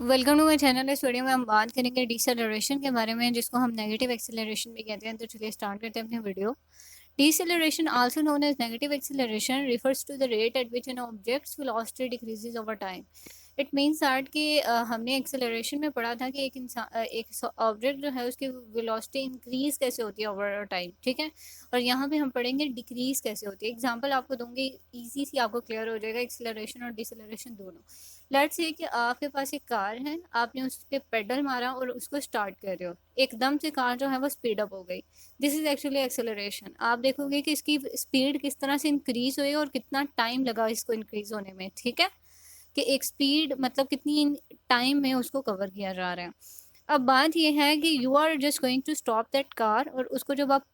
Welcome to my channel. इस video में हम बात करेंगे डिसेलरेशन के बारे में, जिसको हम नेगेटिव एक्सेलरेशन भी कहते हैं। तो चलिए स्टार्ट करते हैं अपनी video. Deceleration, also known as negative acceleration, refers to the rate at which an object's velocity decreases over time. It means that कि हमने एक्सेलरेशन में पढ़ा था कि एक ऑब्जेक्ट जो है उसकी वेलोसिटी इंक्रीज कैसे होती है ओवर टाइम, ठीक है। और यहाँ पे हम पढ़ेंगे डिक्रीज कैसे होती है। एग्जांपल आपको दूंगी, इजी सी आपको क्लियर हो जाएगा एक्सेलरेशन और डिसेलरेशन दोनों। लेट्स से कि आपके पास एक कार है, आपने उस पर पेडल मारा और उसको स्टार्ट कर रहे हो, एकदम से कार जो है वो स्पीड अप हो गई। This is actually acceleration. आप देखोगे कि इसकी स्पीड किस तरह से इंक्रीज हुई और कितना टाइम लगा इसको इंक्रीज होने में, ठीक है। कि एक स्पीड मतलब कितनी टाइम में उसको कवर किया जा रहा है। अब बात यह है कि you are just going to stop that car, और उसको जब आप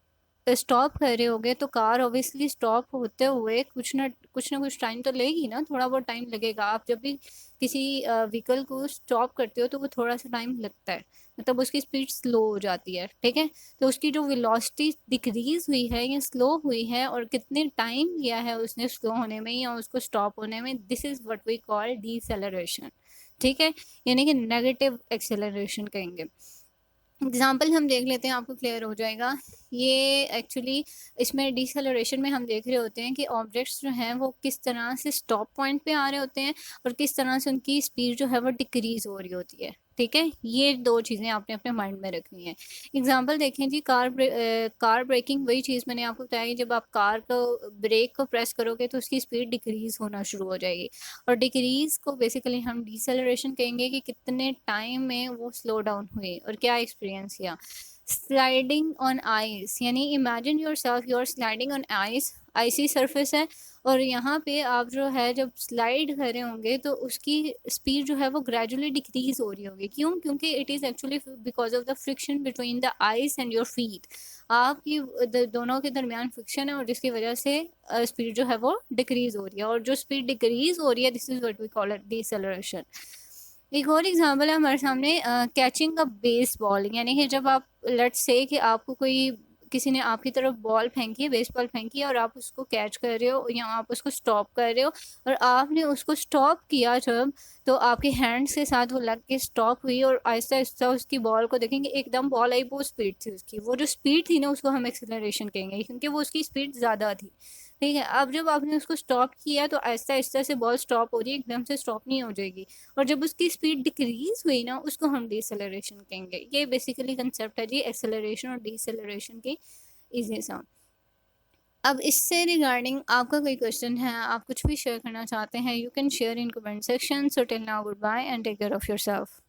स्टॉप कर रहे होगे तो कार ऑब्वियसली स्टॉप होते हुए कुछ ना कुछ टाइम तो लेगी ना, थोड़ा बहुत टाइम लगेगा। आप जब भी किसी व्हीकल को स्टॉप करते हो तो वो थोड़ा सा टाइम लगता है, मतलब उसकी स्पीड स्लो हो जाती है, ठीक है। तो उसकी जो वेलोसिटी डिक्रीज हुई है या स्लो हुई है और कितने टाइम लिया है उसने स्लो होने में या उसको स्टॉप होने में, this is what we call deceleration, ठीक है। यानी कि नेगेटिव एक्सेलरेशन कहेंगे। एग्जाम्पल हम देख लेते हैं, आपको क्लियर हो जाएगा। ये एक्चुअली इसमें डिसेलरेशन में हम देख रहे होते हैं कि ऑब्जेक्ट्स जो हैं वो किस तरह से स्टॉप पॉइंट पे आ रहे होते हैं और किस तरह से उनकी स्पीड जो है वो डिक्रीज हो रही होती है, ठीक है। ये दो चीज़ें आपने अपने माइंड में रखनी है। एग्जाम्पल देखें जी, कार ब्रेकिंग, वही चीज़ मैंने आपको बताई। जब आप कार को ब्रेक को प्रेस करोगे तो उसकी स्पीड डिक्रीज होना शुरू हो जाएगी, और डिक्रीज को बेसिकली हम डिसेलरेशन कहेंगे कि कितने टाइम में वो स्लो डाउन हुई और क्या एक्सपीरियंस किया। स्लाइडिंग ऑन आइस, यानी imagine yourself you are sliding on ice, icy surface है, और यहाँ पे आप जो है जब स्लाइड कर रहे होंगे तो उसकी स्पीड जो है वो ग्रेजुअली डिक्रीज हो रही होगी। क्यों? क्योंकि it is actually because of the friction between the ice and your feet. आपकी दोनों के दरमियान फ्रिक्शन है और जिसकी वजह से स्पीड जो है वो डिक्रीज हो रही है, और जो स्पीड डिक्रीज हो रही है this is what we call it deceleration. एक और एग्जांपल है हमारे सामने, कैचिंग अ बेसबॉल, यानी कि जब आप लेट्स से कि आपको कोई किसी ने आपकी तरफ बॉल फेंकी है, बेसबॉल फेंकी है, और आप उसको कैच कर रहे हो या आप उसको स्टॉप कर रहे हो, और आपने उसको स्टॉप किया जब, तो आपके हैंड्स के साथ वो लग के स्टॉप हुई और आहिस्ता आहिस्ता उसकी बॉल को देखेंगे एकदम बॉल आई, बहुत स्पीड थी उसकी। वो जो स्पीड थी ना उसको हम एक्सेलरेशन कहेंगे, क्योंकि वो उसकी स्पीड ज़्यादा थी, ठीक है। अब जब आपने उसको स्टॉप किया तो आहिस्ता आहिस्ता से बॉल स्टॉप हो रही है, एकदम से स्टॉप नहीं हो जाएगी। और जब उसकी स्पीड डिक्रीज हुई ना उसको हम डिसेलरेशन कहेंगे। ये बेसिकली कंसेप्ट है जी एक्सेलरेशन और डिसेलरेशन की, इजी सा। अब इससे रिगार्डिंग आपका कोई क्वेश्चन है, आप कुछ भी शेयर करना चाहते हैं, you can share in comment section. So till now goodbye and take care of yourself.